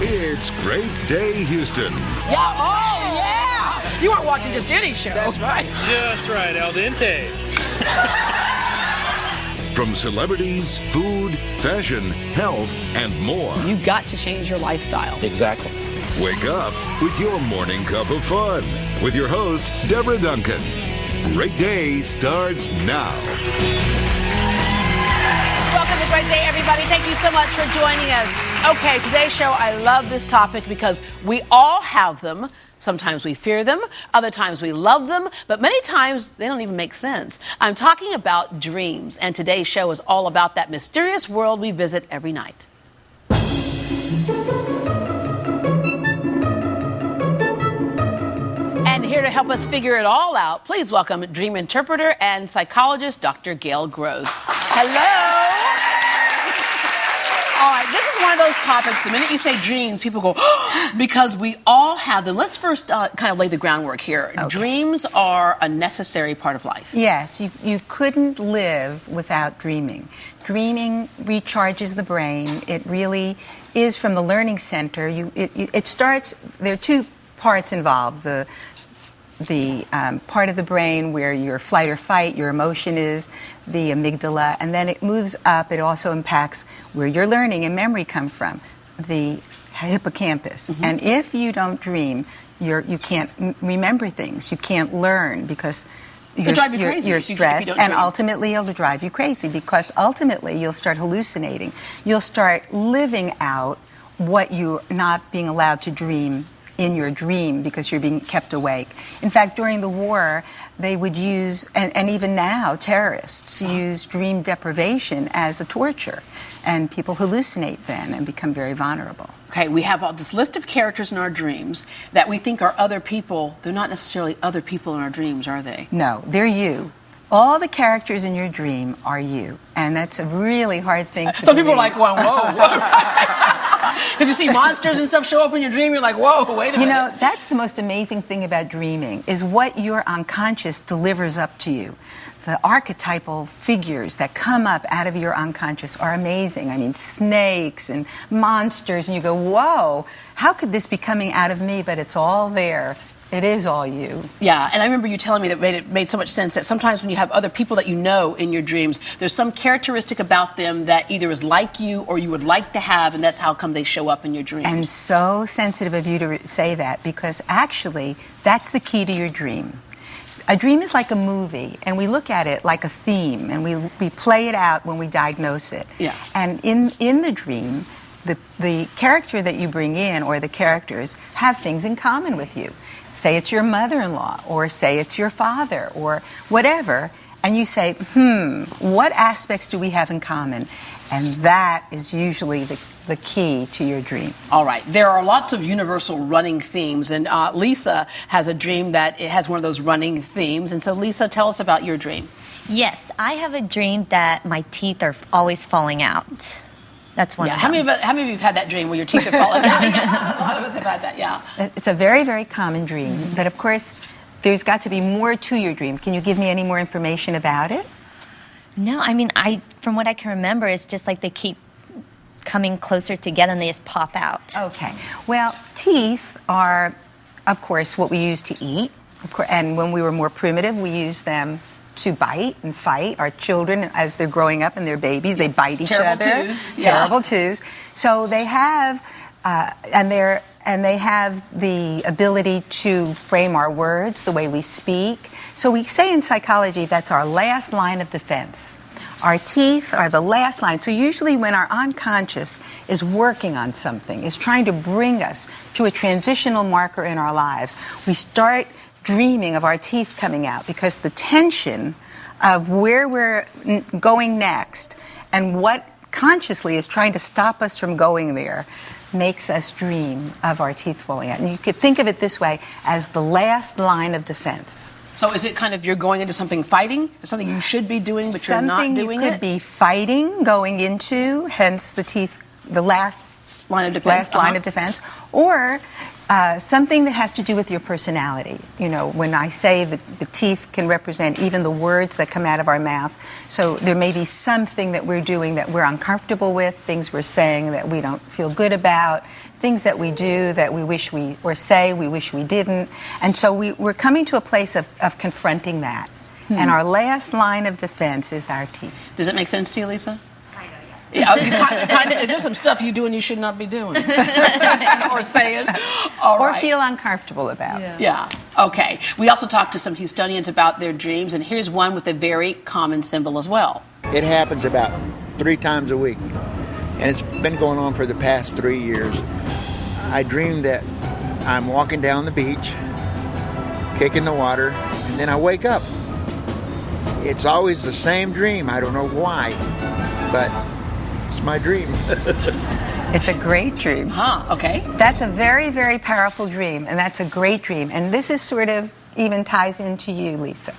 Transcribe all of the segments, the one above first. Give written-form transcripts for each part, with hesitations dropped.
It's Great Day Houston. Yeah, oh yeah! You weren't watching just any show. That's right. Just right, al dente. From celebrities, food, fashion, health, and more. You've got to change your lifestyle. Exactly. Wake up with your morning cup of fun with your host, Deborah Duncan. Great Day starts now. Welcome to Great Day, everybody. Thank you so much for joining us. Okay, today's show, I love this topic because we all have them. Sometimes we fear them, other times we love them, but many times they don't even make sense. I'm talking about dreams, and today's show is all about that mysterious world we visit every night. And here to help us figure it all out, please welcome dream interpreter and psychologist Dr. Gail Gross. Hello. All right, this is one of those topics, the minute you say dreams, people go, oh, because we all have them. Let's first kind of lay the groundwork here. Okay. Dreams are a necessary part of life. Yes, you couldn't live without dreaming. Dreaming recharges the brain. It really is from the learning center. It starts, there are two parts involved. The part of the brain where your flight or fight, your emotion is, the amygdala, and then it moves up. It also impacts where your learning and memory come from, the hippocampus. Mm-hmm. And if you don't dream, you can't remember things. You can't learn because you're stressed, and ultimately it'll drive you crazy because ultimately you'll start hallucinating. You'll start living out what you're not being allowed to dream in your dream because you're being kept awake. In fact, during the war, they would use, and even now, terrorists use dream deprivation as a torture. And people hallucinate then and become very vulnerable. Okay, we have all this list of characters in our dreams that we think are other people. They're not necessarily other people in our dreams, are they? No, they're you. All the characters in your dream are you. And that's a really hard thing to Some people are like, well, whoa. Because you see monsters and stuff show up in your dream, you're like, whoa, wait a minute. You know, that's the most amazing thing about dreaming, is what your unconscious delivers up to you. The archetypal figures that come up out of your unconscious are amazing. I mean, snakes and monsters, and you go, whoa, how could this be coming out of me? But it's all there. It is all you. Yeah, and I remember you telling me that it made so much sense that sometimes when you have other people that you know in your dreams, there's some characteristic about them that either is like you or you would like to have, and that's how come they show up in your dreams. And so sensitive of you to say that, because actually that's the key to your dream. A dream is like a movie, and we look at it like a theme, and we play it out when we diagnose it. Yeah. And in the dream, the character that you bring in, or the characters, have things in common with you. Say it's your mother-in-law, or say it's your father, or whatever, and you say, what aspects do we have in common? And that is usually the key to your dream. All right. There are lots of universal running themes, and Lisa has a dream that it has one of those running themes. And so, Lisa, tell us about your dream. Yes, I have a dream that my teeth are always falling out. That's one of them. How many of you have had that dream where your teeth are falling out? A lot of us have had that, yeah. It's a very, very common dream. But, of course, there's got to be more to your dream. Can you give me any more information about it? No, I mean, from what I can remember, it's just like they keep coming closer together and they just pop out. Okay. Well, teeth are, of course, what we use to eat. Of course, and when we were more primitive, we used them to bite and fight. Our children, as they're growing up and they're babies, they bite each other. Terrible twos. So they have, and they have the ability to frame our words, the way we speak. So we say in psychology that's our last line of defense. Our teeth are the last line. So usually when our unconscious is working on something, is trying to bring us to a transitional marker in our lives, we start dreaming of our teeth coming out, because the tension of where we're going next and what consciously is trying to stop us from going there makes us dream of our teeth falling out. And you could think of it this way, as the last line of defense. So is it kind of you're going into something fighting? Something you should be doing, but you're not doing it? Something you could be fighting, going into, hence the teeth, the last line of defense. Line of defense. Or something that has to do with your personality. You know, when I say that the teeth can represent even the words that come out of our mouth, so there may be something that we're doing that we're uncomfortable with, things we're saying that we don't feel good about, things that we do that we wish we, or say we wish we didn't. And so we're coming to a place of confronting that. And our last line of defense is our teeth. Does it make sense to you, Lisa? Yeah, kind of. Is there some stuff you do and you should not be doing, or saying, or feel uncomfortable about? Yeah. Okay. We also talked to some Houstonians about their dreams, and here's one with a very common symbol as well. It happens about 3 times a week, and it's been going on for the past 3 years. I dream that I'm walking down the beach, kicking the water, and then I wake up. It's always the same dream. I don't know why, but it's my dream. It's a great dream. Okay. That's a very, very powerful dream, and that's a great dream. And this is sort of even ties into you, Lisa.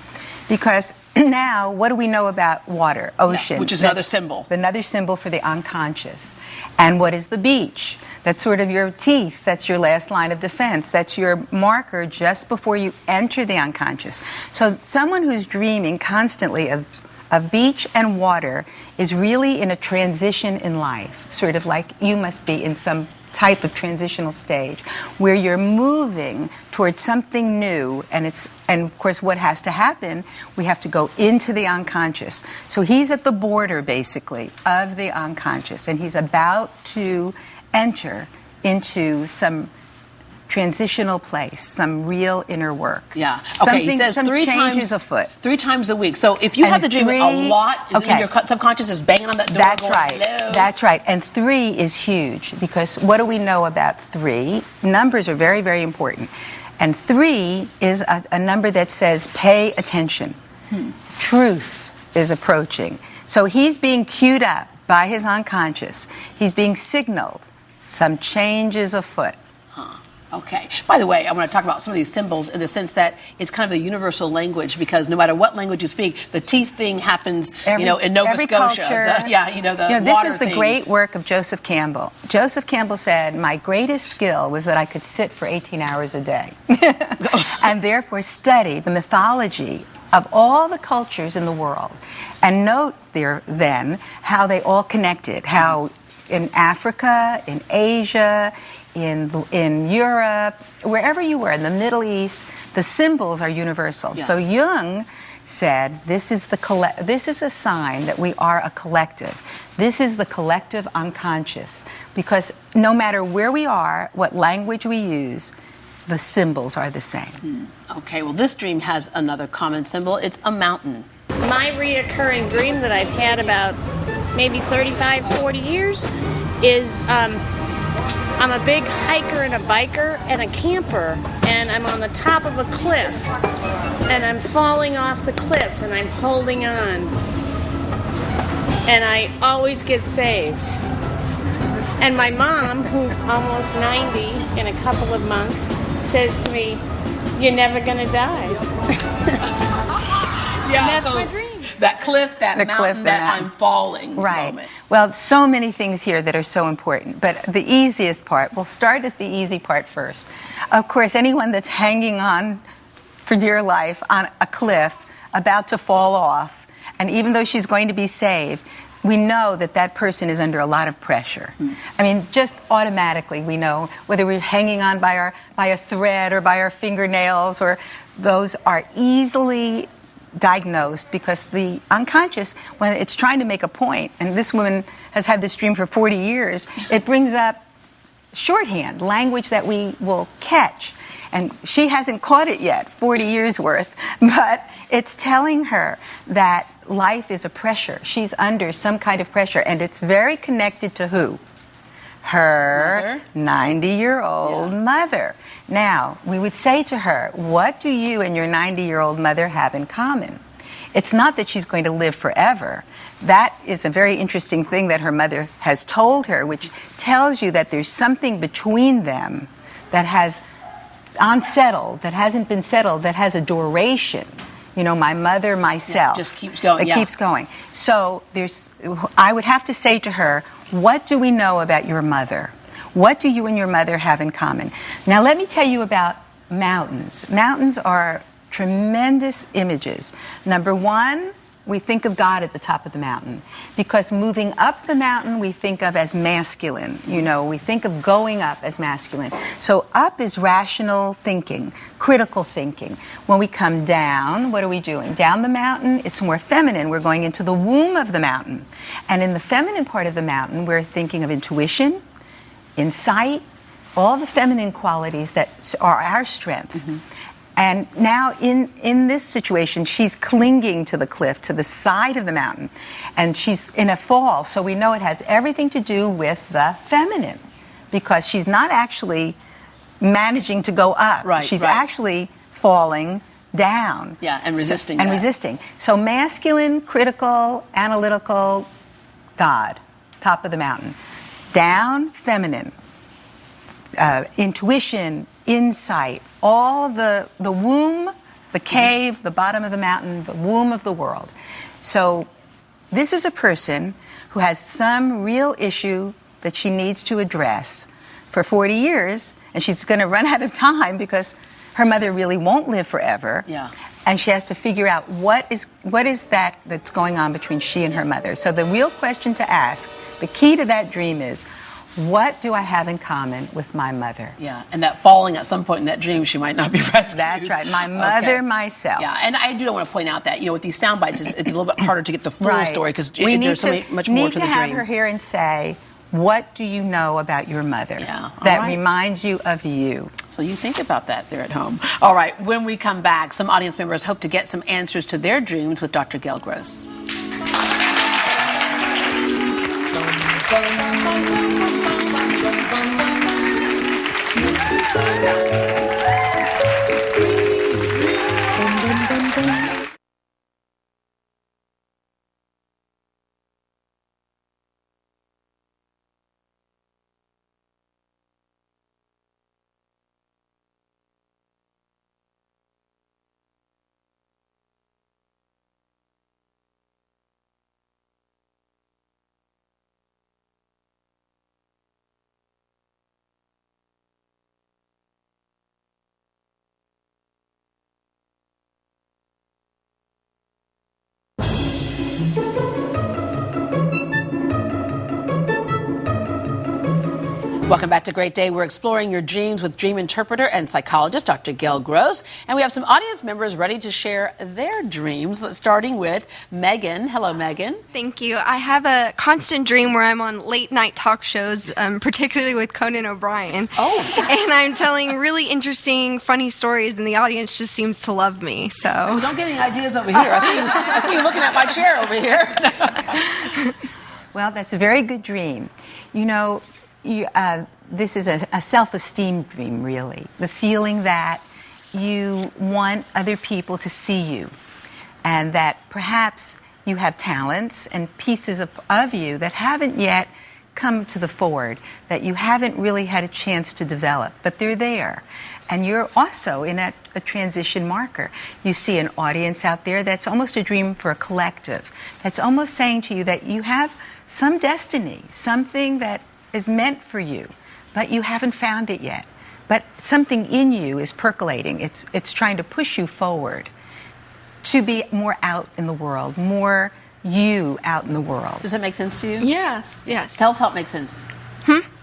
Because now, what do we know about water, ocean? Yeah, which is another symbol. Another symbol for the unconscious. And what is the beach? That's sort of your teeth. That's your last line of defense. That's your marker just before you enter the unconscious. So someone who's dreaming constantly of beach and water is really in a transition in life, sort of like you must be in some type of transitional stage where you're moving towards something new, and of course what has to happen, we have to go into the unconscious. So he's at the border basically of the unconscious, and he's about to enter into some transitional place, some real inner work. Yeah. Okay. He says some 3 changes times afoot. 3 times a week. So if you have the dream a lot, is it in your subconscious is banging on that door? That's going, right. Hello? That's right. And 3 is huge, because what do we know about 3? Numbers are very, very important. And 3 is a number that says pay attention. Truth is approaching. So he's being cued up by his unconscious. He's being signaled. Some change is afoot. Okay. By the way, I want to talk about some of these symbols in the sense that it's kind of the universal language, because no matter what language you speak, the teeth thing happens, in Nova Scotia. Culture, this is the great work of Joseph Campbell. Joseph Campbell said, my greatest skill was that I could sit for 18 hours a day and therefore study the mythology of all the cultures in the world and note then how they all connected, how in Africa, in Asia, in Europe, wherever you were, in the Middle East, the symbols are universal. Yeah. So Jung said, this is a sign that we are a collective. This is the collective unconscious, because no matter where we are, what language we use, the symbols are the same. Okay, well, this dream has another common symbol. It's a mountain. My reoccurring dream that I've had about maybe 35, 40 years is I'm a big hiker and a biker and a camper, and I'm on the top of a cliff, and I'm falling off the cliff, and I'm holding on, and I always get saved. And my mom, who's almost 90 in a couple of months, says to me, "You're never gonna die." Yeah, and that's my dream. That cliff, that mountain, that I'm falling moment. Well, so many things here that are so important. But the easiest part, we'll start at the easy part first. Of course, anyone that's hanging on for dear life on a cliff, about to fall off, and even though she's going to be saved, we know that that person is under a lot of pressure. I mean, just automatically we know, whether we're hanging on by a thread or by our fingernails, or those are easily diagnosed, because the unconscious, when it's trying to make a point, and this woman has had this dream for 40 years, it brings up shorthand, language that we will catch. And she hasn't caught it yet, 40 years worth, but it's telling her that life is a pressure. She's under some kind of pressure, and it's very connected to who? Her 90-year-old mother. Now, we would say to her, what do you and your 90-year-old mother have in common? It's not that she's going to live forever. That is a very interesting thing that her mother has told her, which tells you that there's something between them that has unsettled, that hasn't been settled, that has a duration. You know, my mother, myself. Yeah, just keeps going. It keeps going. So I would have to say to her, what do we know about your mother? What do you and your mother have in common? Now, let me tell you about mountains. Mountains are tremendous images. Number one, we think of God at the top of the mountain, because moving up the mountain we think of as masculine. We think of going up as masculine. So up is rational thinking, critical thinking. When we come down, what are we doing? Down the mountain, it's more feminine. We're going into the womb of the mountain. And in the feminine part of the mountain, we're thinking of intuition, insight, all the feminine qualities that are our strengths. And now in this situation, she's clinging to the cliff, to the side of the mountain. And she's in a fall, so we know it has everything to do with the feminine, because she's not actually managing to go up. She's actually falling down. Yeah, and resisting. Resisting. So masculine, critical, analytical, God, top of the mountain. Down, feminine. Intuition, insight, all the womb, the cave, the bottom of the mountain, the womb of the world. So this is a person who has some real issue that she needs to address for 40 years, and she's going to run out of time because her mother really won't live forever. Yeah. And she has to figure out what is that's going on between she and her mother. So the real question to ask, the key to that dream is, what do I have in common with my mother? Yeah, and that falling at some point in that dream, she might not be rescued. That's right. My mother, myself. Yeah, and I do want to point out that, with these sound bites, it's a little bit harder to get the full story because there's so much more to the dream. We need to have her here and say, what do you know about your mother that reminds you of you? So you think about that there at home. All right, when we come back, some audience members hope to get some answers to their dreams with Dr. Gail Gross. Welcome back to Great Day. We're exploring your dreams with dream interpreter and psychologist Dr. Gail Gross. And we have some audience members ready to share their dreams, starting with Megan. Hello, Megan. Thank you. I have a constant dream where I'm on late night talk shows, particularly with Conan O'Brien. Oh. And I'm telling really interesting, funny stories, and the audience just seems to love me. So don't get any ideas over here. I see you looking at my chair over here. Well, that's a very good dream. This is a self-esteem dream, really. The feeling that you want other people to see you, and that perhaps you have talents and pieces of you that haven't yet come to the forward, that you haven't really had a chance to develop, but they're there. And you're also in a transition marker. You see an audience out there that's almost a dream for a collective, that's almost saying to you that you have some destiny, something that is meant for you, but you haven't found it yet. But something in you is percolating. It's trying to push you forward to be more out in the world, more you out in the world. Does that make sense to you? Yes. Tell us how it makes sense.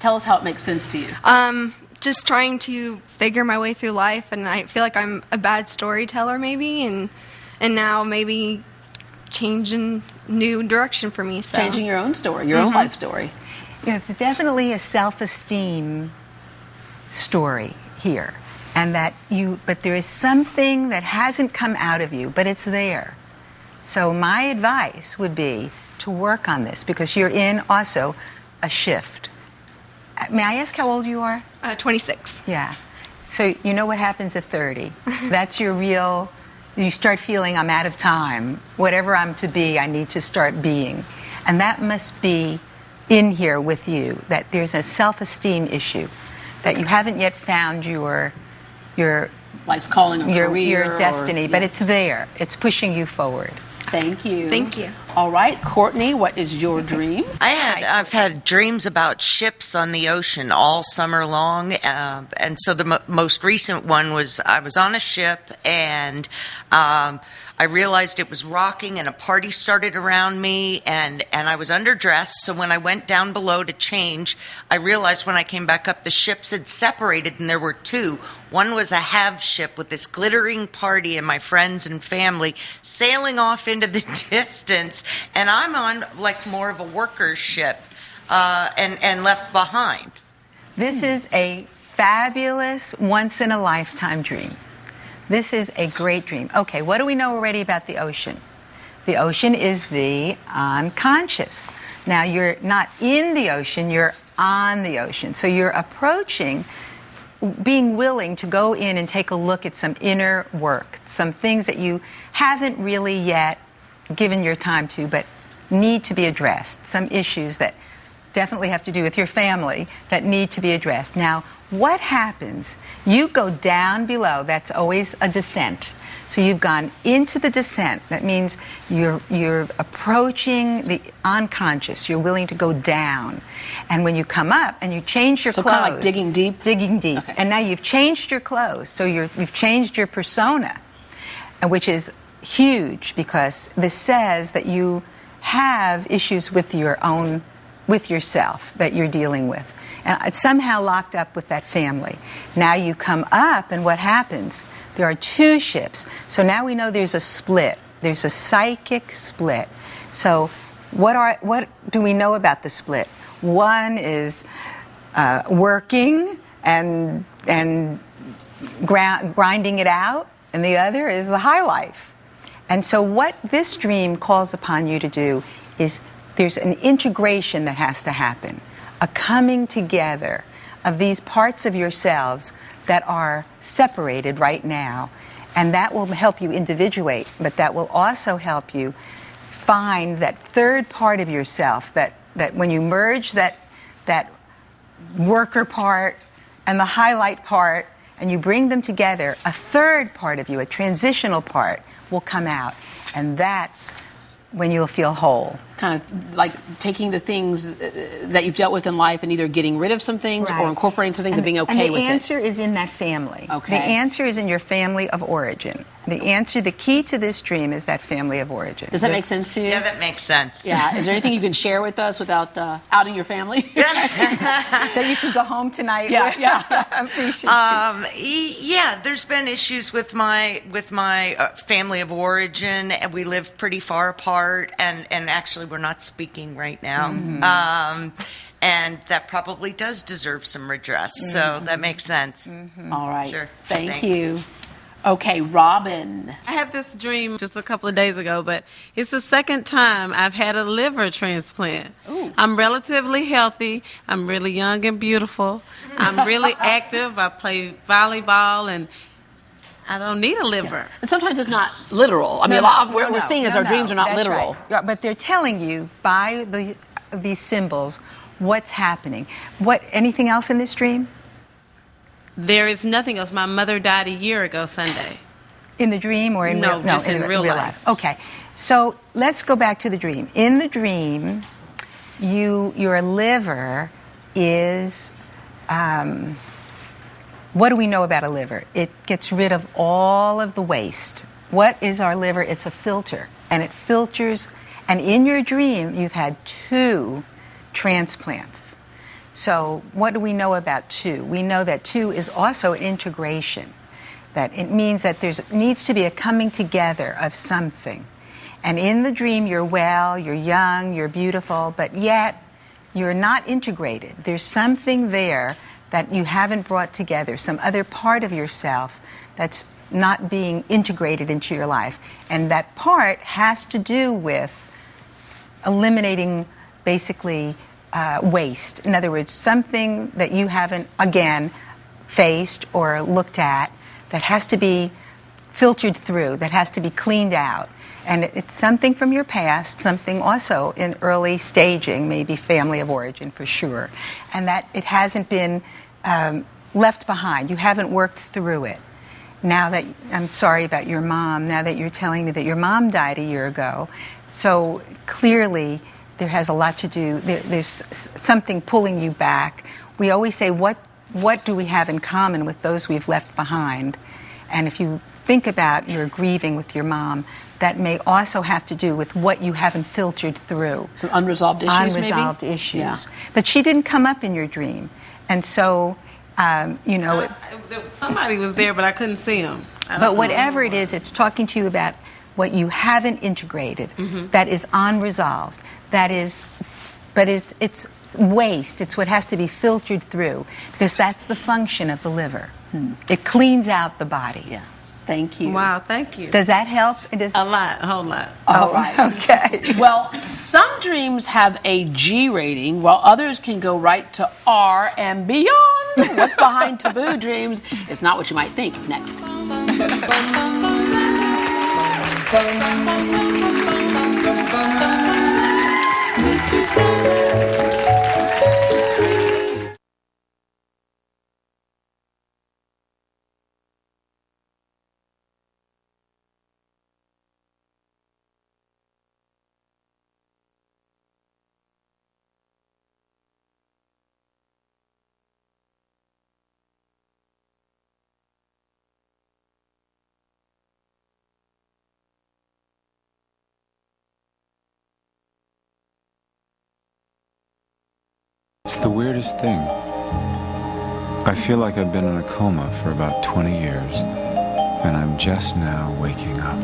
Tell us how it makes sense to you. Just trying to figure my way through life, and I feel like I'm a bad storyteller maybe, and now maybe changing new direction for me. So. Changing your own story, your own life story. It's definitely a self-esteem story here, and but there is something that hasn't come out of you, but it's there. So my advice would be to work on this, because you're in also a shift. May I ask how old you are? 26. Yeah. So you know what happens at 30. That's your real, you start feeling I'm out of time. Whatever I'm to be, I need to start being. And that must be in here with you, that there's a self-esteem issue, that you haven't yet found your life's calling, a career, your destiny, but it's there. It's pushing you forward. Thank you. Thank you. All right, Courtney, what is your dream? I've had dreams about ships on the ocean all summer long, and so the most recent one was I was on a ship, and I realized it was rocking and a party started around me, and I was underdressed. So when I went down below to change, I realized when I came back up, the ships had separated and there were two. One was a have ship with this glittering party and my friends and family sailing off into the distance, and I'm on like more of a worker's ship and left behind. This is a fabulous, once-in-a-lifetime dream. This is a great dream. Okay, what do we know already about the ocean? The ocean is the unconscious. Now, you're not in the ocean, you're on the ocean. So you're approaching, being willing to go in and take a look at some inner work, some things that you haven't really yet given your time to, but need to be addressed, some issues that definitely have to do with your family that need to be addressed. Now, what happens? You go down below. That's always a descent. So you've gone into the descent. That means you're approaching the unconscious. You're willing to go down. And when you come up and you change your clothes. So kind of like digging deep? Digging deep. Okay. And now you've changed your clothes. So you've changed your persona, which is huge because this says that you have issues with yourself that you're dealing with. And it's somehow locked up with that family. Now you come up, and what happens? There are two ships. So now we know there's a split. There's a psychic split. So what do we know about the split? One is working and grinding it out, and the other is the high life. And so what this dream calls upon you to do is there's an integration that has to happen, a coming together of these parts of yourselves that are separated right now. And that will help you individuate, but that will also help you find that third part of yourself, that when you merge that worker part and the highlight part, and you bring them together, a third part of you, a transitional part, will come out. And that's when you'll feel whole. Kind of like taking the things that you've dealt with in life and either getting rid of some things or incorporating some things and being okay with it. And the answer is in that family. Okay. The answer is in your family of origin. The key to this dream is that family of origin. Does that make sense to you? Yeah, that makes sense. Yeah. Is there anything you can share with us without outing your family? That you can go home tonight with? Yeah. I appreciate Yeah, there's been issues with my family of origin, and we live pretty far apart, and actually we're not speaking right now. Mm-hmm. And that probably does deserve some redress, so that makes sense. Mm-hmm. All right. Sure. Thank you. Okay, Robin. I had this dream just a couple of days ago, but it's the second time I've had a liver transplant. Ooh. I'm relatively healthy. I'm really young and beautiful. I'm really active. I play volleyball, and I don't need a liver. Yeah. And sometimes it's not literal. I mean, we're seeing as our dreams are not literal. Right. But they're telling you by these symbols what's happening. Anything else in this dream? There is nothing else. My mother died a year ago Sunday. In the dream or in real life? No, just in real life. Okay. So let's go back to the dream. In the dream, your liver is... what do we know about a liver? It gets rid of all of the waste. What is our liver? It's a filter. And it filters... And in your dream, you've had 2 transplants. So what do we know about 2? We know that 2 is also an integration. That it means that there needs to be a coming together of something. And in the dream, you're well, you're young, you're beautiful, but yet you're not integrated. There's something there that you haven't brought together, some other part of yourself that's not being integrated into your life. And that part has to do with eliminating, basically, waste. In other words, something that you haven't, again, faced or looked at that has to be filtered through, that has to be cleaned out. And it's something from your past, something also in early staging, maybe family of origin for sure, and that it hasn't been left behind. You haven't worked through it. Now that I'm sorry about your mom, now that you're telling me that your mom died a year ago, so clearly there has a lot to do, there's something pulling you back. We always say, what do we have in common with those we've left behind? And if you think about your grieving with your mom, that may also have to do with what you haven't filtered through. Some unresolved issues, Unresolved maybe? issues. Yeah. But she didn't come up in your dream. And so, Somebody was there, but I couldn't see him. But whatever it is, it's talking to you about what you haven't integrated, that is unresolved, that is, but it's waste. It's what has to be filtered through, because that's the function of the liver. It cleans out the body. Yeah. Thank you. Wow, thank you. Does that help? A lot, a whole lot. All right. Okay. Well, some dreams have a G rating, while others can go right to R and beyond. What's behind taboo dreams is not what you might think. Next. Mr. Sandler. It's the weirdest thing. I feel like I've been in a coma for about 20 years, and I'm just now waking up.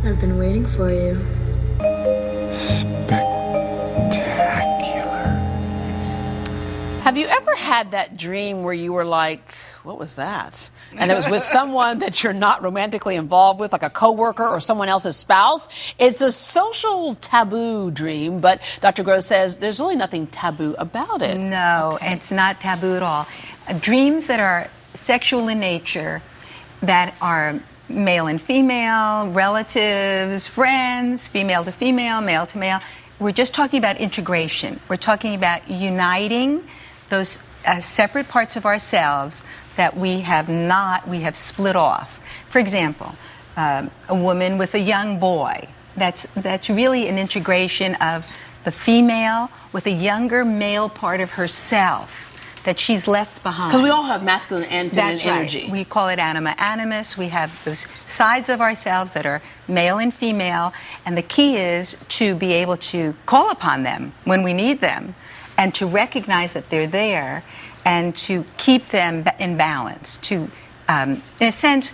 I've been waiting for you. Have you ever had that dream where you were like, what was that? And it was with someone that you're not romantically involved with, like a coworker or someone else's spouse? It's a social taboo dream, but Dr. Gross says there's really nothing taboo about it. No, it's not taboo at all. Dreams that are sexual in nature, that are male and female, relatives, friends, female to female, male to male, we're just talking about integration. We're talking about uniting those separate parts of ourselves that we have split off. For example, a woman with a young boy, that's really an integration of the female with a younger male part of herself that she's left behind. Because we all have masculine and feminine energy. Right. We call it anima animus. We have those sides of ourselves that are male and female, and the key is to be able to call upon them when we need them, and to recognize that they're there, and to keep them in balance, to, in a sense,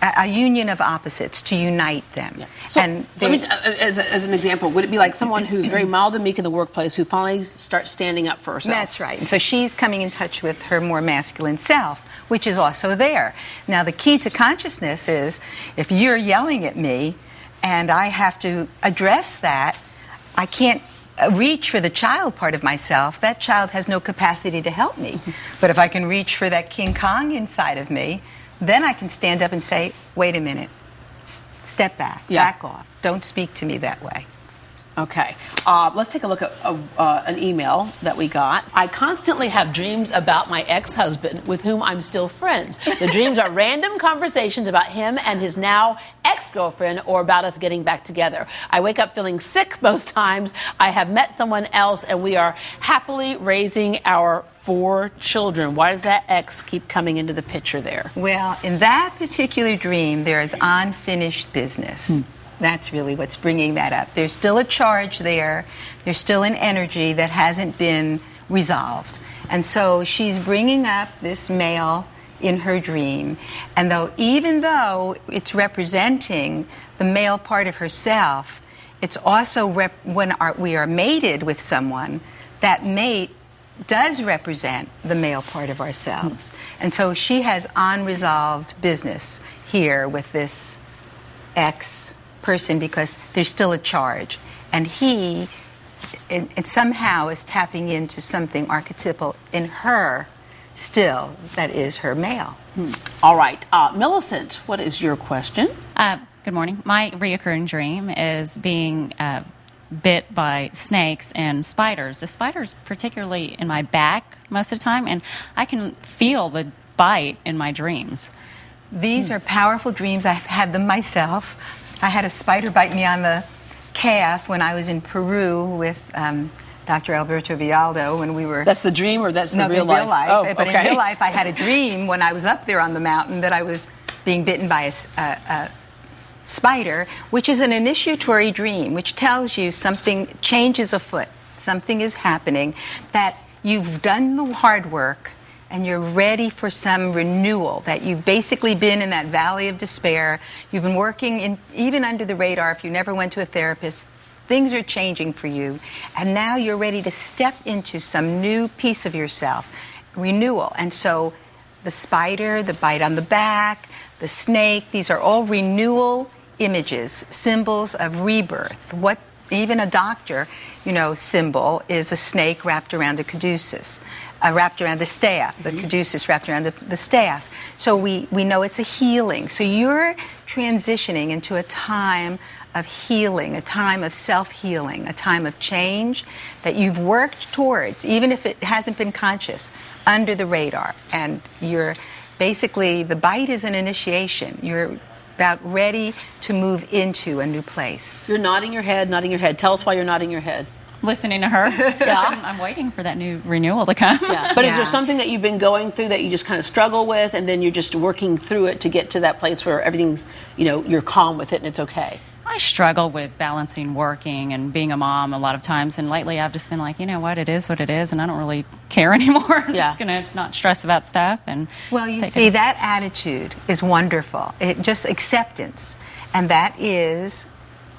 a union of opposites, to unite them. Yeah. So, and as an example, would it be like someone who's very mild and meek in the workplace who finally starts standing up for herself? That's right. And so she's coming in touch with her more masculine self, which is also there. Now, the key to consciousness is if you're yelling at me and I have to address that, I can't reach for the child part of myself. That child has no capacity to help me. But if I can reach for that King Kong inside of me, then I can stand up and say, wait a minute, step back, back off. Don't speak to me that way. Okay. Let's take a look at an email that we got. I constantly have dreams about my ex-husband with whom I'm still friends. The dreams are random conversations about him and his now ex-girlfriend or about us getting back together. I wake up feeling sick most times. I have met someone else and we are happily raising our 4 children. Why does that ex keep coming into the picture there? Well, in that particular dream, there is unfinished business. That's really what's bringing that up. There's still a charge there. There's still an energy that hasn't been resolved. And so she's bringing up this male in her dream. And even though it's representing the male part of herself, it's also when we are mated with someone, that mate does represent the male part of ourselves. And so she has unresolved business here with this ex-person because there's still a charge. And he it somehow is tapping into something archetypal in her still that is her male. All right. Millicent, what is your question? Good morning. My reoccurring dream is being bit by snakes and spiders. The spiders particularly in my back most of the time, and I can feel the bite in my dreams. These are powerful dreams. I've had them myself. I had a spider bite me on the calf when I was in Peru with Dr. Alberto Villaldo when we were... That's the dream or that's the real life? Oh, okay. But in real life, I had a dream when I was up there on the mountain that I was being bitten by a spider, which is an initiatory dream, which tells you something changes afoot. Something is happening, that you've done the hard work and you're ready for some renewal, that you've basically been in that valley of despair. You've been working even under the radar. If you never went to a therapist, things are changing for you. And now you're ready to step into some new piece of yourself, renewal. And so the spider, the bite on the back, the snake, these are all renewal images, symbols of rebirth. What even a doctor, symbol is a snake wrapped around a caduceus, wrapped around the staff, the caduceus wrapped around the staff. So we know it's a healing. So you're transitioning into a time of healing, a time of self-healing, a time of change that you've worked towards, even if it hasn't been conscious, under the radar. And you're basically, the bite is an initiation. You're about ready to move into a new place. You're nodding your head. Tell us why you're nodding your head. Listening to her. Yeah. I'm waiting for that new renewal to come. Yeah. But is there something that you've been going through that you just kind of struggle with, and then you're just working through it to get to that place where everything's, you're calm with it and it's okay? I struggle with balancing working and being a mom a lot of times, and lately I've just been like, it is what it is, and I don't really care anymore. I'm just going to not stress about stuff. And well, you see, that attitude is wonderful. Just acceptance, and that is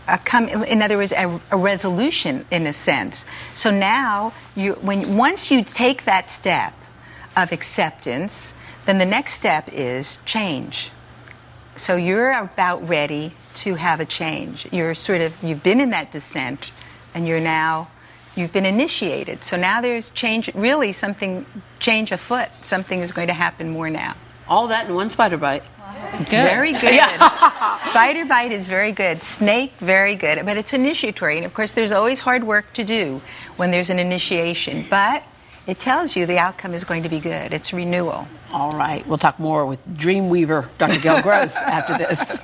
in other words, a resolution in a sense. So now, once you take that step of acceptance, then the next step is change. So you're about ready to have a change. You've been in that descent, and you've been initiated. So now there's change, really change afoot. Something is going to happen more now. All that in one spider bite. It's very good. Yeah. Spider bite is very good. Snake, very good. But it's initiatory. And of course, there's always hard work to do when there's an initiation. But it tells you the outcome is going to be good. It's renewal. All right. We'll talk more with Dreamweaver, Dr. Gail Gross, after this.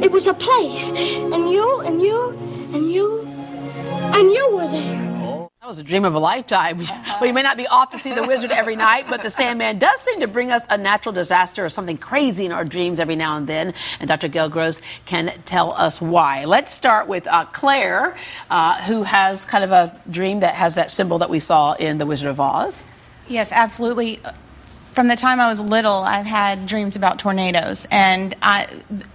It was a place, and you were there. That was a dream of a lifetime. Well, you may not be off to see the wizard every night, but the Sandman does seem to bring us a natural disaster or something crazy in our dreams every now and then. And Dr. Gail Gross can tell us why. Let's start with Claire, who has kind of a dream that has that symbol that we saw in The Wizard of Oz. Yes, absolutely. From the time I was little, I've had dreams about tornadoes, and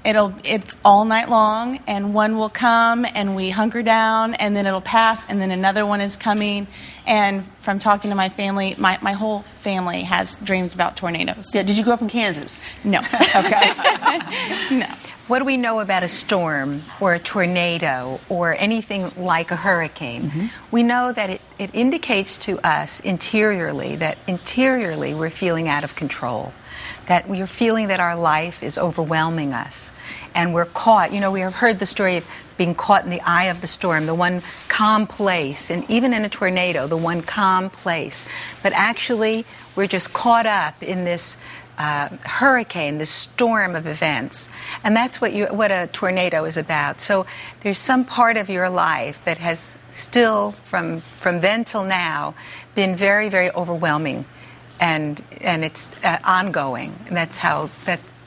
it's all night long, and one will come, and we hunker down, and then it'll pass, and then another one is coming. And from talking to my family, my whole family has dreams about tornadoes. Yeah, did you grow up in Kansas? No. Okay. No. What do we know about a storm or a tornado or anything like a hurricane? Mm-hmm. We know that it indicates to us interiorly that we're feeling out of control, that we're feeling that our life is overwhelming us, and we're caught. We have heard the story of being caught in the eye of the storm, the one calm place, and even in a tornado, the one calm place. But actually, we're just caught up in this hurricane, this storm of events. And that's what a tornado is about. So there's some part of your life that has still, from then till now, been very, very overwhelming and it's ongoing. And that's how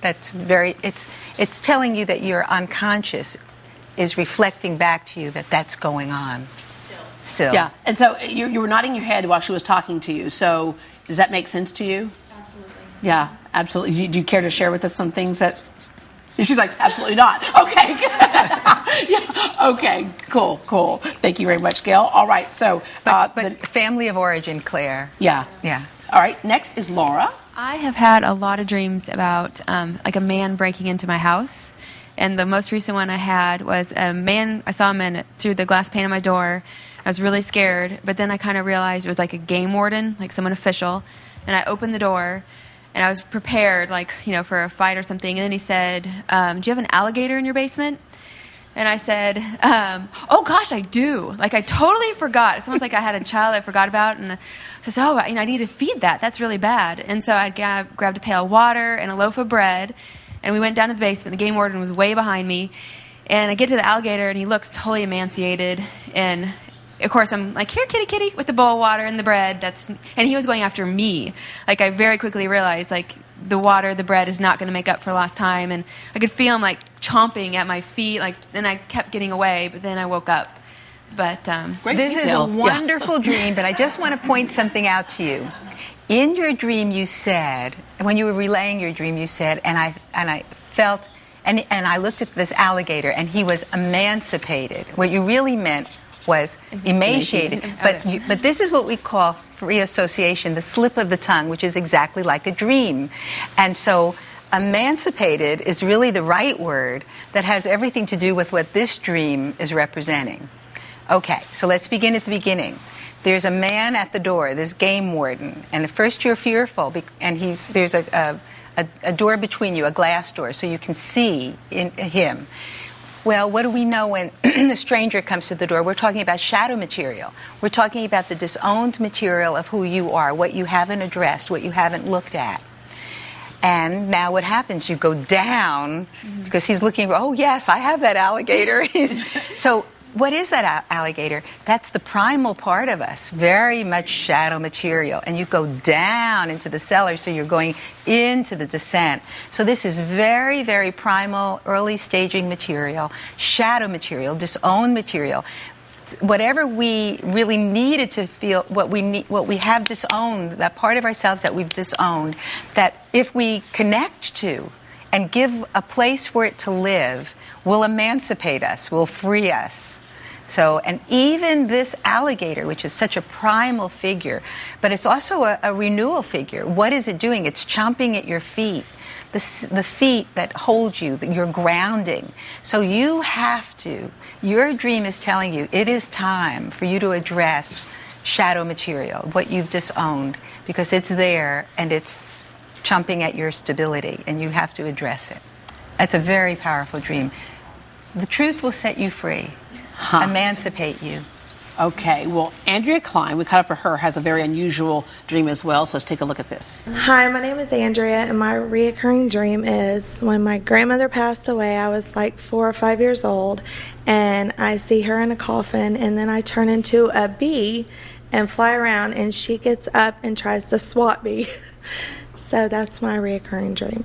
that's very. It's telling you that your unconscious is reflecting back to you that that's going on. Still. Yeah. And so you were nodding your head while she was talking to you. So does that make sense to you? Absolutely. Yeah, absolutely. Do you care to share with us some things that? She's like, absolutely not. Okay. Yeah. Okay. Cool. Thank you very much, Gail. All right. So, but family of origin, Claire. Yeah. All right. Next is Laura. I have had a lot of dreams about like a man breaking into my house. And the most recent one I had was a man, I saw a man through the glass pane of my door. I was really scared, but then I kind of realized it was like a game warden, like someone official. And I opened the door, and I was prepared, like, for a fight or something. And then he said, do you have an alligator in your basement? And I said, oh, gosh, I do. Like, I totally forgot. Someone's like, I had a child I forgot about. And so I said, I need to feed that. That's really bad. And so I grabbed a pail of water and a loaf of bread. And we went down to the basement. The game warden was way behind me. And I get to the alligator, and he looks totally emaciated. And, of course, I'm like, here, kitty, kitty, with the bowl of water and the bread. And he was going after me. Like, I very quickly realized, like, the water, the bread is not going to make up for lost time. And I could feel him, like, chomping at my feet. Like, and I kept getting away, but then I woke up. But this is a wonderful dream, but I just want to point something out to you. In your dream, you said, when you were relaying your dream, you said, and I felt, and I looked at this alligator, and he was emancipated. What you really meant was emaciated. But this is what we call free association, the slip of the tongue, which is exactly like a dream. And so emancipated is really the right word that has everything to do with what this dream is representing. Okay, so let's begin at the beginning. There's a man at the door, this game warden, and at first you're fearful, and there's a door between you, a glass door, so you can see him. Well, what do we know when the stranger comes to the door? We're talking about shadow material. We're talking about the disowned material of who you are, what you haven't addressed, what you haven't looked at. And now what happens? You go down, because he's looking, oh yes, I have that alligator. So what is that alligator? That's the primal part of us, very much shadow material. And you go down into the cellar, so you're going into the descent. So this is very, very primal, early staging material, shadow material, disowned material. Whatever we really needed to feel, what we have disowned, that part of ourselves that we've disowned, that if we connect to and give a place for it to live, will emancipate us, will free us. So, and even this alligator, which is such a primal figure, but it's also a renewal figure. What is it doing? It's chomping at your feet, the feet that hold you, your grounding. So you have to, your dream is telling you it is time for you to address shadow material, what you've disowned, because it's there and it's chomping at your stability, and you have to address it. That's a very powerful dream. The truth will set you free. Emancipate you. Okay, well, Andrea Klein, we caught up with her, has a very unusual dream as well, so let's take a look at this. Hi, my name is Andrea, and my reoccurring dream is when my grandmother passed away, I was like 4 or 5 years old, and I see her in a coffin, and then I turn into a bee and fly around, and she gets up and tries to swat me. So that's my reoccurring dream.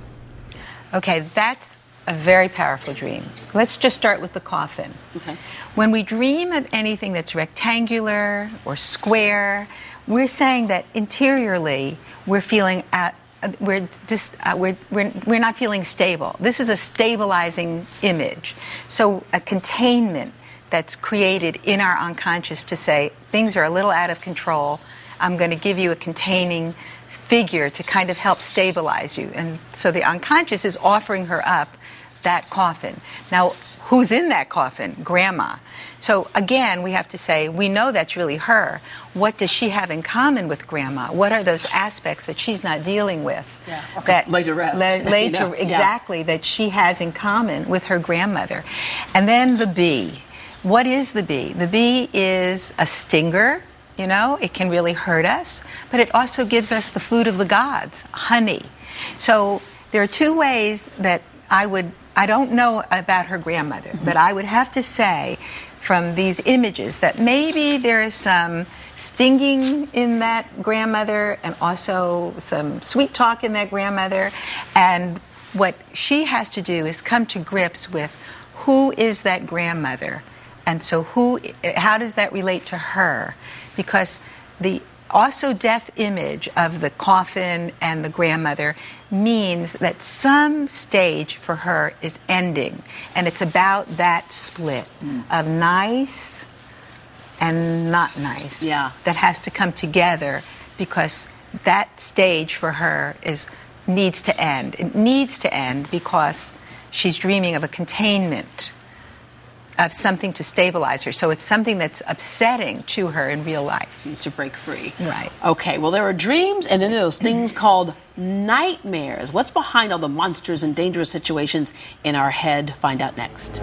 Okay, that's a very powerful dream. Let's just start with the coffin. Okay. When we dream of anything that's rectangular or square, we're saying that interiorly we're feeling we're not feeling stable. This is a stabilizing image. So a containment that's created in our unconscious to say things are a little out of control. I'm going to give you a containing figure to kind of help stabilize you. And so the unconscious is offering her up that coffin. Now, who's in that coffin? Grandma. So again, we have to say, we know that's really her. What does she have in common with Grandma? What are those aspects that she's not dealing with? Yeah. That laid to rest. Exactly, that she has in common with her grandmother. And then the bee. What is the bee? The bee is a stinger. You know, it can really hurt us, but it also gives us the food of the gods, honey. So there are two ways that I don't know about her grandmother, but I would have to say, from these images, that maybe there is some stinging in that grandmother and also some sweet talk in that grandmother. And what she has to do is come to grips with who is that grandmother, and so how does that relate to her? Because the also death image of the coffin and the grandmother means that some stage for her is ending, and it's about that split of nice and not nice that has to come together, because that stage for her needs to end. It needs to end because she's dreaming of a containment, of something to stabilize her. So it's something that's upsetting to her in real life. She needs to break free. Right. Okay, well, there are dreams, and then there are those things called nightmares. What's behind all the monsters and dangerous situations in our head? Find out next.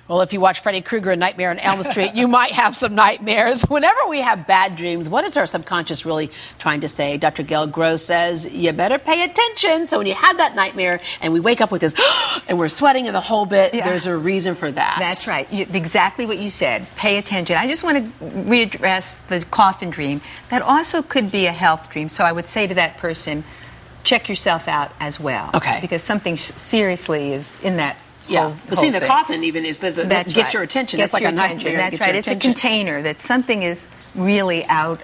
Well, if you watch Freddy Krueger and Nightmare on Elm Street, you might have some nightmares. Whenever we have bad dreams, what is our subconscious really trying to say? Dr. Gail Gross says, you better pay attention. So when you have that nightmare and we wake up with this, and we're sweating in the whole bit, there's a reason for that. That's right. Exactly what you said. Pay attention. I just want to readdress the coffin dream. That also could be a health dream. So I would say to that person, check yourself out as well. Okay. Because something seriously is in that. But seeing the coffin even that gets your attention. Gets that's like your a nightmare. That's right. It's a container that something is really out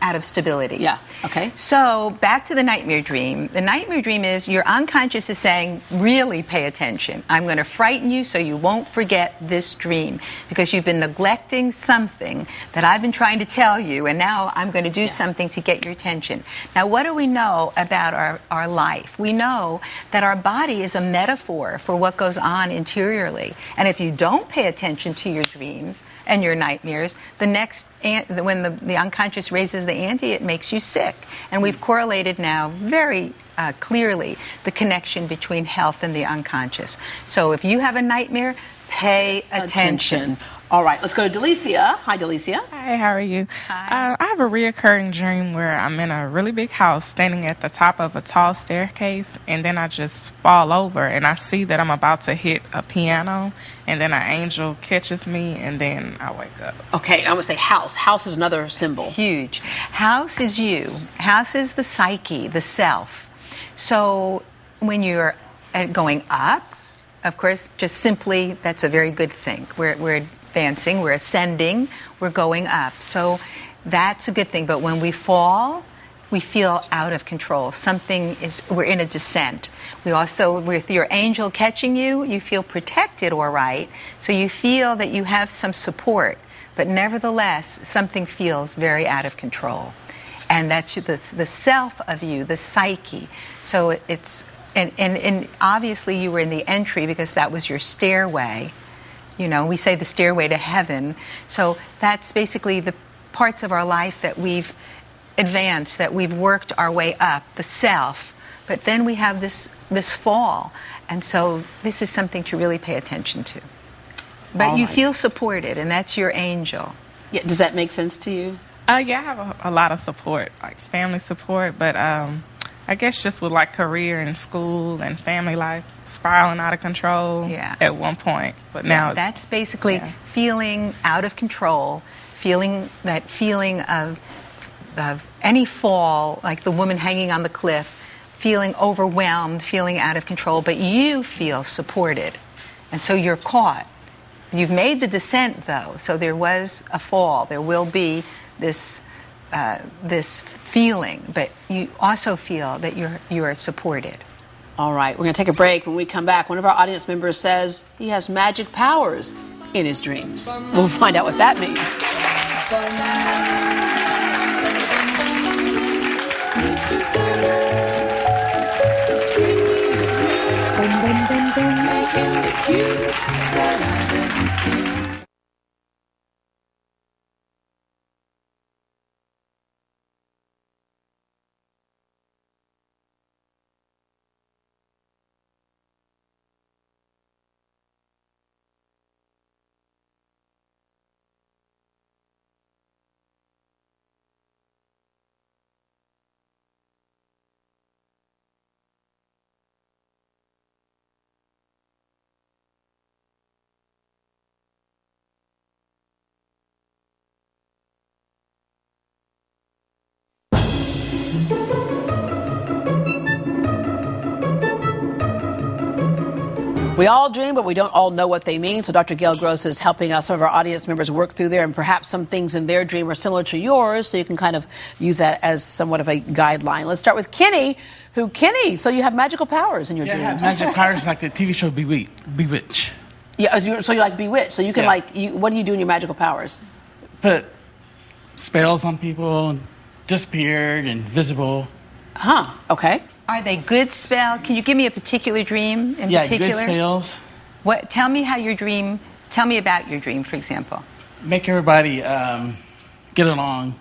of stability. Yeah. Okay. So back to the nightmare dream. The nightmare dream is your unconscious is saying, really pay attention. I'm going to frighten you so you won't forget this dream, because you've been neglecting something that I've been trying to tell you, and now I'm going to do something to get your attention. Now, what do we know about our life? We know that our body is a metaphor for what goes on interiorly. And if you don't pay attention to your dreams and your nightmares, when the unconscious raises the ante, it makes you sick. And we've correlated now very clearly the connection between health and the unconscious. So if you have a nightmare, pay attention. All right, let's go to Delicia. Hi, Delicia. Hi, how are you? Hi. I have a reoccurring dream where I'm in a really big house standing at the top of a tall staircase, and then I just fall over, and I see that I'm about to hit a piano, and then an angel catches me, and then I wake up. Okay, I'm going to say house. House is another symbol. Huge. House is you. House is the psyche, the self. So when you're going up, of course, just simply, that's a very good thing. We're advancing, we're ascending, we're going up. So that's a good thing. But when we fall, we feel out of control. We're in a descent. We also, with your angel catching you, you feel protected, all right. So you feel that you have some support. But nevertheless, something feels very out of control. And that's the self of you, the psyche. So it's, and obviously you were in the entry because that was your stairway. You know, we say the stairway to heaven. So that's basically the parts of our life that we've advanced, that we've worked our way up, the self. But then we have this fall. And so this is something to really pay attention to. But you feel supported, and that's your angel. Yeah, does that make sense to you? Yeah, I have a lot of support, like family support, but I guess just with like career and school and family life spiraling out of control at one point. But now that's basically feeling out of control, feeling that feeling of of any fall, like the woman hanging on the cliff, feeling overwhelmed, feeling out of control, but you feel supported. And so you're caught. You've made the descent, though, so there was a fall. There will be this feeling, but you also feel that you are supported. All right, we're going to take a break. When we come back, one of our audience members says he has magic powers in his dreams. We'll find out what that means. We all dream, but we don't all know what they mean. So Dr. Gail Gross is helping us, some of our audience members, work through there, and perhaps some things in their dream are similar to yours, so you can kind of use that as somewhat of a guideline. Let's start with Kenny. Kenny, so you have magical powers in your dreams. Yeah, I have magic powers like the TV show Bewitched. Yeah, so you're like Bewitched. So you can what do you do in your magical powers? Put spells on people, and disappeared, and visible. Huh, okay. Are they good spells? Can you give me a particular dream in particular? Yeah, good spells. Tell me about your dream, for example. Make everybody get along.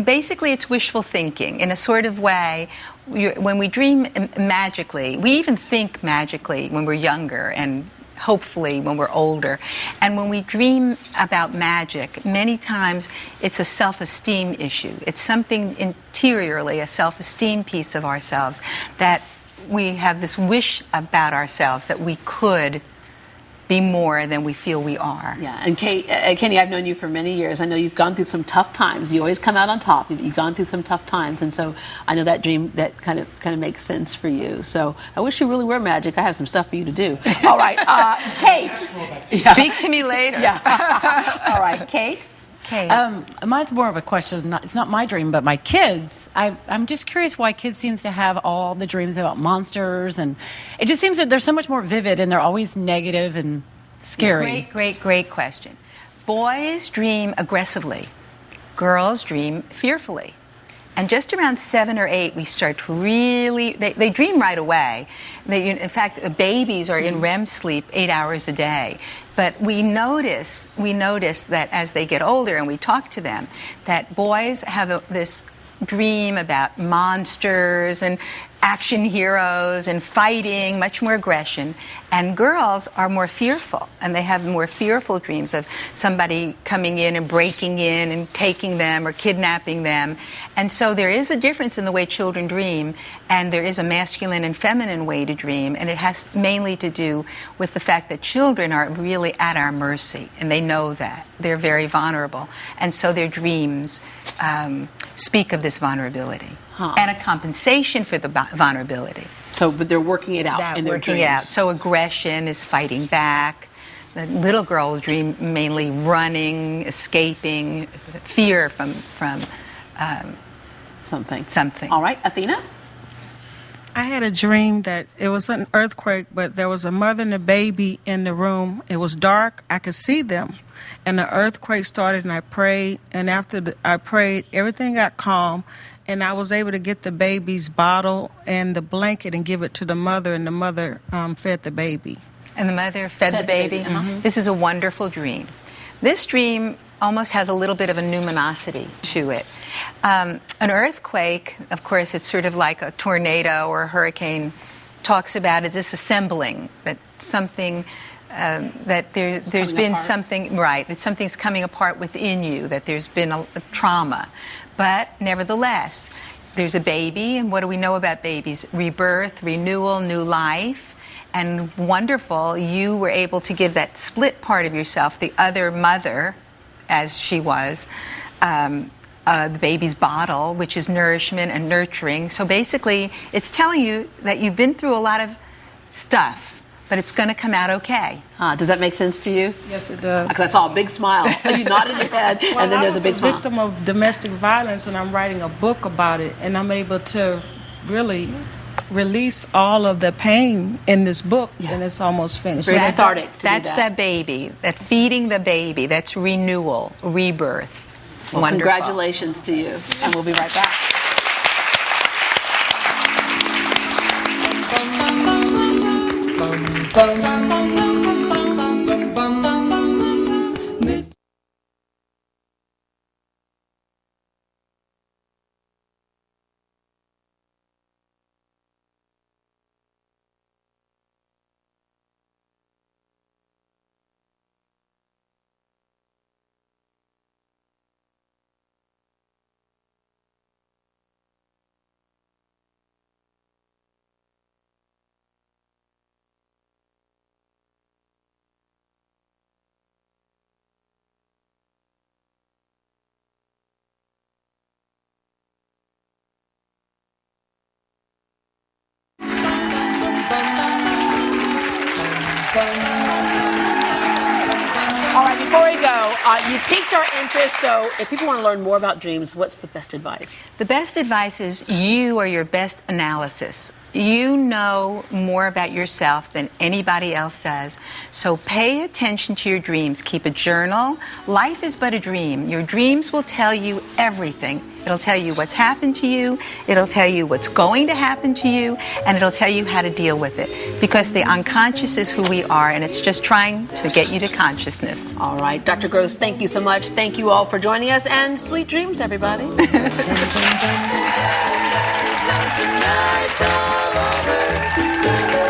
Basically it's wishful thinking in a sort of way. When we dream magically, we even think magically when we're younger and hopefully when we're older. And when we dream about magic, many times it's a self-esteem issue. It's something interiorly, a self-esteem piece of ourselves, that we have this wish about ourselves that we could be more than we feel we are. Yeah, and Kenny, I've known you for many years. I know you've gone through some tough times. You always come out on top. You've gone through some tough times, and so I know that dream that kind of makes sense for you. So I wish you really were magic. I have some stuff for you to do. All right, Kate. Speak to me later. Yeah. All right, Kate. Mine's more of a question. It's not my dream, but my kids. I'm just curious why kids seems to have all the dreams about monsters, and it just seems that they're so much more vivid, and they're always negative and scary. Great question. Boys dream aggressively. Girls dream fearfully. And just around 7 or 8, we start to really, they dream right away. In fact, babies are in REM sleep 8 hours a day. But we notice that as they get older and we talk to them, that boys have this dream about monsters and action heroes and fighting, much more aggression. And girls are more fearful, and they have more fearful dreams of somebody coming in and breaking in and taking them or kidnapping them. And so there is a difference in the way children dream, and there is a masculine and feminine way to dream, and it has mainly to do with the fact that children are really at our mercy, and they know that. They're very vulnerable. And so their dreams speak of this vulnerability and a compensation for the vulnerability. So, but they're working it out in their dreams. So aggression is fighting back. The little girl will dream mainly running, escaping, fear from something. All right, Athena? I had a dream that it was an earthquake, but there was a mother and a baby in the room. It was dark. I could see them. And the earthquake started, and I prayed. And after I prayed, everything got calm. And I was able to get the baby's bottle and the blanket and give it to the mother, and the mother fed the baby. And the mother fed the baby? Mm-hmm. This is a wonderful dream. This dream almost has a little bit of a numinosity to it. An earthquake, of course, it's sort of like a tornado or a hurricane, talks about a disassembling, that something, that there's been something, right, that something's coming apart within you, that there's been a trauma. But nevertheless, there's a baby, and what do we know about babies? Rebirth, renewal, new life. And wonderful, you were able to give that split part of yourself, the other mother, as she was. The baby's bottle, which is nourishment and nurturing. So basically, it's telling you that you've been through a lot of stuff, but it's going to come out okay. Does that make sense to you? Yes, it does. Because I saw a big smile. You nodded your head, Well, and then there's a big smile. I was a victim of domestic violence, and I'm writing a book about it, and I'm able to really release all of the pain in this book, and it's almost finished. Very cathartic. That's that baby, that feeding the baby, that's renewal, rebirth. Well, Wonderful. congratulations to you, and we'll be right back. All right, before we go, you piqued our interest, so if people want to learn more about dreams, what's the best advice? The best advice is you are your best analysis. You know more about yourself than anybody else does. So pay attention to your dreams. Keep a journal. Life is but a dream. Your dreams will tell you everything. It'll tell you what's happened to you. It'll tell you what's going to happen to you. And it'll tell you how to deal with it. Because the unconscious is who we are, and it's just trying to get you to consciousness. All right, Dr. Gross, thank you so much. Thank you all for joining us, and sweet dreams, everybody. Tonight's all over.